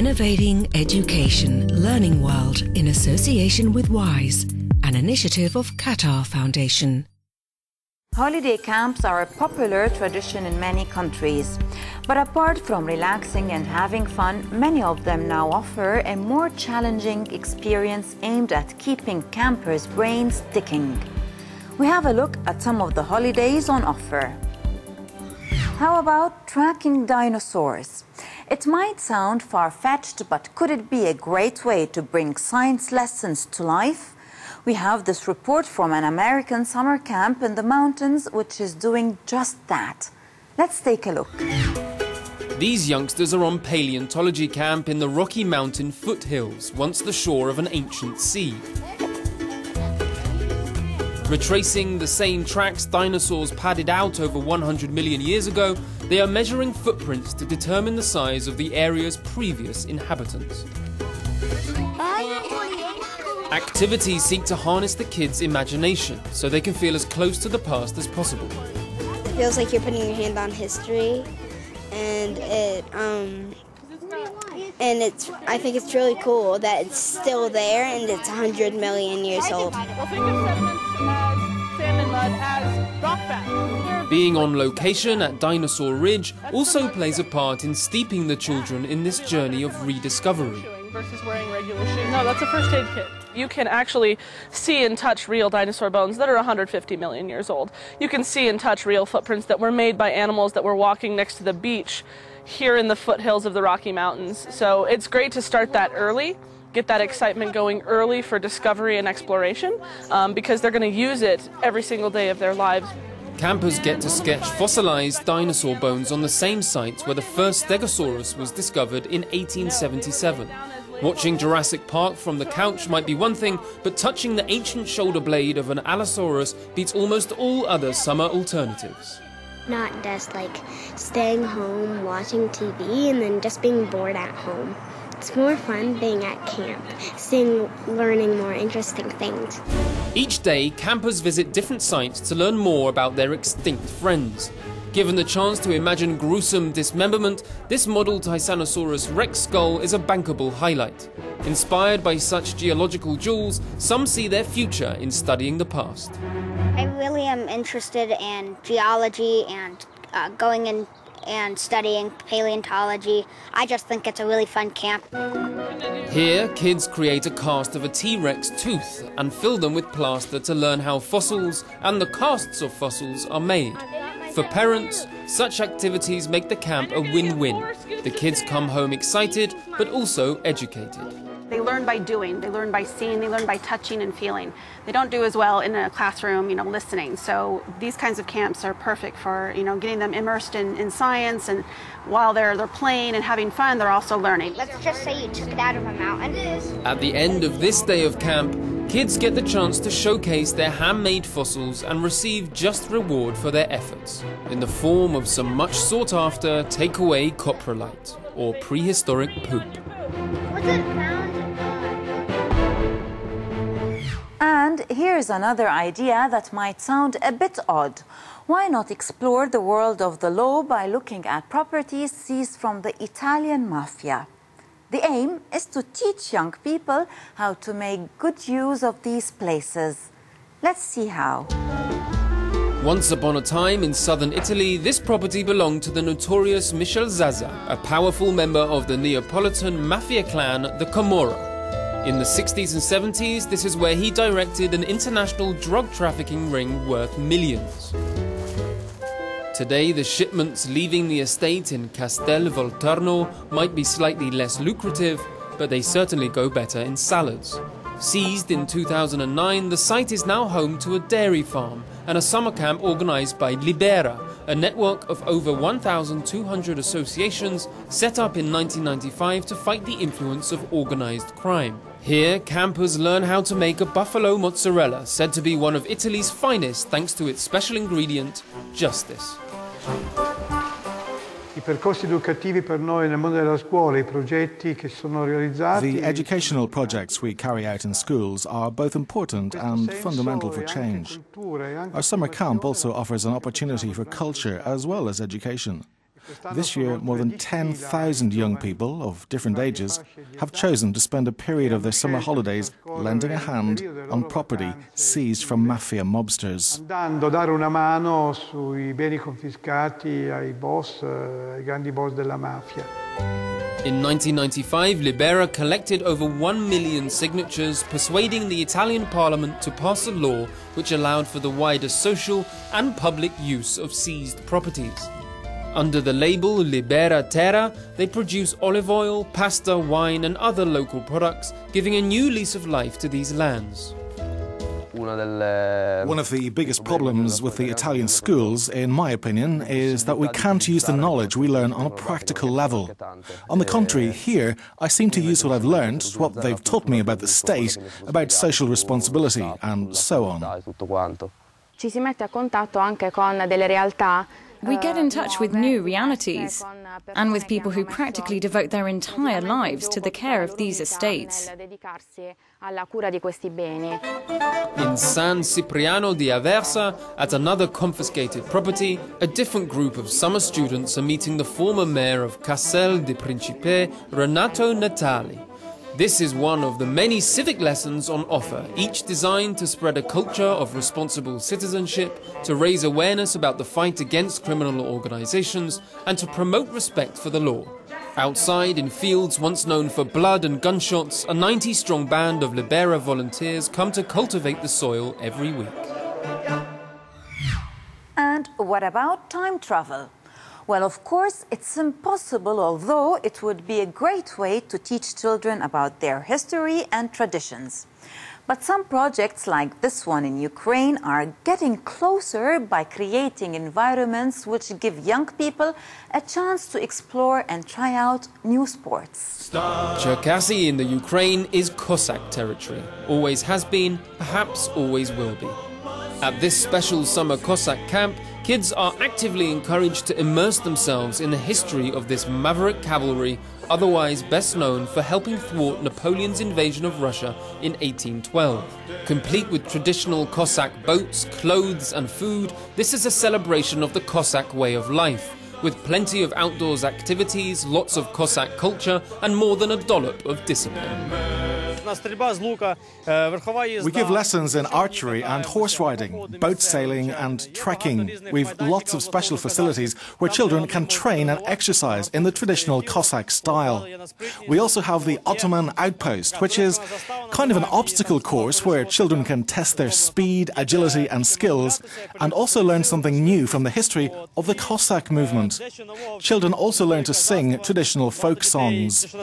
Innovating Education Learning World in association with WISE, an initiative of Qatar Foundation. Holiday camps are a popular tradition in many countries. But apart from relaxing and having fun, many of them now offer a more challenging experience aimed at keeping campers' brains ticking. We have a look at some of the holidays on offer. How about tracking dinosaurs? It might sound far-fetched, but could it be a great way to bring science lessons to life? We have this report from an American summer camp in the mountains which is doing just that. Let's take a look. These youngsters are on Paleontology Camp in the Rocky Mountain foothills, once the shore of an ancient sea. Retracing the same tracks dinosaurs padded out over 100 million years ago, they are measuring footprints to determine the size of the area's previous inhabitants. Activities seek to harness the kids' imagination so they can feel as close to the past as possible. It feels like you're putting your hand on history, and I think it's really cool that it's still there and it's 100 million years old. Being on location at Dinosaur Ridge also plays a part in steeping the children in this journey of rediscovery. Versus wearing regular shoes. No, that's a first aid kit. You can actually see and touch real dinosaur bones that are 150 million years old. You can see and touch real footprints that were made by animals that were walking next to the beach here in the foothills of the Rocky Mountains. So it's great to start that early, get that excitement going early for discovery and exploration, because they're going to use it every single day of their lives. Campers get to sketch fossilized dinosaur bones on the same site where the first Stegosaurus was discovered in 1877. Watching Jurassic Park from the couch might be one thing, but touching the ancient shoulder blade of an Allosauras beats almost all other summer alternatives. Not just like staying home, watching TV, and then just being bored at home. It's more fun being at camp, learning more interesting things. Each day, campers visit different sites to learn more about their extinct friends. Given the chance to imagine gruesome dismemberment, this model Tyrannosaurus Rex skull is a bankable highlight. Inspired by such geological jewels, some see their future in studying the past. I really am interested in geology and going in and studying paleontology. I just think it's a really fun camp. Here, kids create a cast of a T-Rex tooth and fill them with plaster to learn how fossils and the casts of fossils are made. For parents, such activities make the camp a win-win. The kids come home excited, but also educated. They learn by doing, they learn by seeing, they learn by touching and feeling. They don't do as well in a classroom, listening. So these kinds of camps are perfect for, getting them immersed in science, and while they're playing and having fun, they're also learning. Let's just say you took it out of a mountain. At the end of this day of camp, kids get the chance to showcase their handmade fossils and receive just reward for their efforts, in the form of some much sought-after takeaway coprolite, or prehistoric poop. What's it found? And here's another idea that might sound a bit odd. Why not explore the world of the law by looking at properties seized from the Italian mafia? The aim is to teach young people how to make good use of these places. Let's see how. Once upon a time in southern Italy, this property belonged to the notorious Michel Zaza, a powerful member of the Neapolitan mafia clan, the Camorra. In the 60s and 70s, this is where he directed an international drug trafficking ring worth millions. Today, the shipments leaving the estate in Castel Volturno might be slightly less lucrative, but they certainly go better in salads. Seized in 2009, the site is now home to a dairy farm and a summer camp organized by Libera, a network of over 1,200 associations set up in 1995 to fight the influence of organized crime. Here, campers learn how to make a buffalo mozzarella, said to be one of Italy's finest thanks to its special ingredient, justice. The educational projects we carry out in schools are both important and fundamental for change. Our summer camp also offers an opportunity for culture as well as education. This year, more than 10,000 young people of different ages have chosen to spend a period of their summer holidays lending a hand on property seized from mafia mobsters. Dare una mano sui beni confiscati ai boss, ai grandi boss della mafia. In 1995, Libera collected over 1 million signatures, persuading the Italian parliament to pass a law which allowed for the wider social and public use of seized properties. Under the label Libera Terra, they produce olive oil, pasta, wine and other local products, giving a new lease of life to these lands. One of the biggest problems with the Italian schools, in my opinion, is that we can't use the knowledge we learn on a practical level. On the contrary, here, I seem to use what I've learned, what they've taught me about the state, about social responsibility, and so on. Ci si mette a contatto anche con delle realtà. We get in touch with new realities and with people who practically devote their entire lives to the care of these estates. In San Cipriano di Aversa, at another confiscated property, a different group of summer students are meeting the former mayor of Castel di Principe, Renato Natali. This is one of the many civic lessons on offer, each designed to spread a culture of responsible citizenship, to raise awareness about the fight against criminal organizations, and to promote respect for the law. Outside, in fields once known for blood and gunshots, a 90-strong band of Libera volunteers come to cultivate the soil every week. And what about time travel? Well, of course, it's impossible, although it would be a great way to teach children about their history and traditions. But some projects like this one in Ukraine are getting closer by creating environments which give young people a chance to explore and try out new sports. Cherkasy in the Ukraine is Cossack territory. Always has been, perhaps always will be. At this special summer Cossack camp, kids are actively encouraged to immerse themselves in the history of this maverick cavalry, otherwise best known for helping thwart Napoleon's invasion of Russia in 1812. Complete with traditional Cossack boats, clothes and food, this is a celebration of the Cossack way of life, with plenty of outdoors activities, lots of Cossack culture and more than a dollop of discipline. We give lessons in archery and horse riding, boat sailing and trekking. We've lots of special facilities where children can train and exercise in the traditional Cossack style. We also have the Ottoman outpost, which is kind of an obstacle course where children can test their speed, agility and skills, and also learn something new from the history of the Cossack movement. Children also learn to sing traditional folk songs.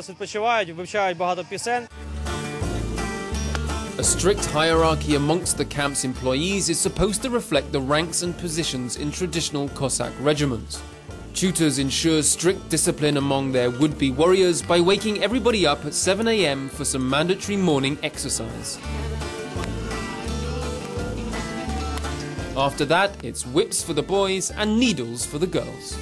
A strict hierarchy amongst the camp's employees is supposed to reflect the ranks and positions in traditional Cossack regiments. Tutors ensure strict discipline among their would-be warriors by waking everybody up at 7 a.m. for some mandatory morning exercise. After that, it's whips for the boys and needles for the girls.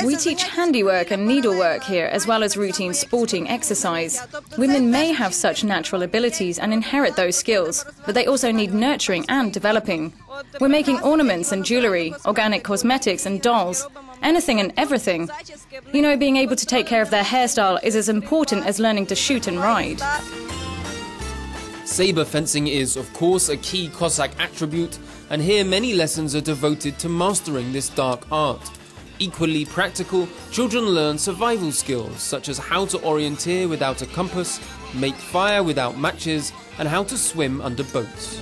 We teach handiwork and needlework here, as well as routine sporting exercise. Women may have such natural abilities and inherit those skills, but they also need nurturing and developing. We're making ornaments and jewellery, organic cosmetics and dolls, anything and everything. You know, being able to take care of their hairstyle is as important as learning to shoot and ride. Sabre fencing is, of course, a key Cossack attribute, and here many lessons are devoted to mastering this dark art. Equally practical, children learn survival skills such as how to orienteer without a compass, make fire without matches, and how to swim under boats.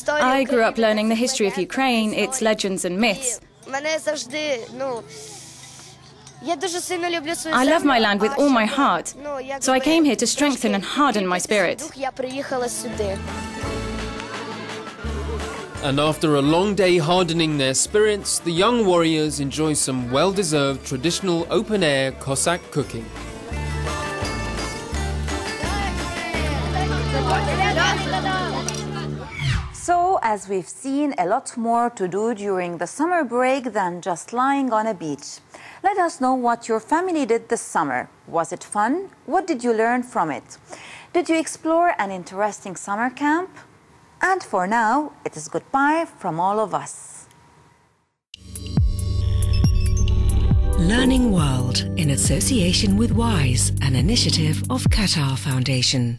I grew up learning the history of Ukraine, its legends and myths. I love my land with all my heart, so I came here to strengthen and harden my spirit. And after a long day hardening their spirits, the young warriors enjoy some well-deserved traditional open-air Cossack cooking. So, as we've seen, a lot more to do during the summer break than just lying on a beach. Let us know what your family did this summer. Was it fun? What did you learn from it? Did you explore an interesting summer camp? And for now, it is goodbye from all of us. Learning World in association with WISE, an initiative of Qatar Foundation.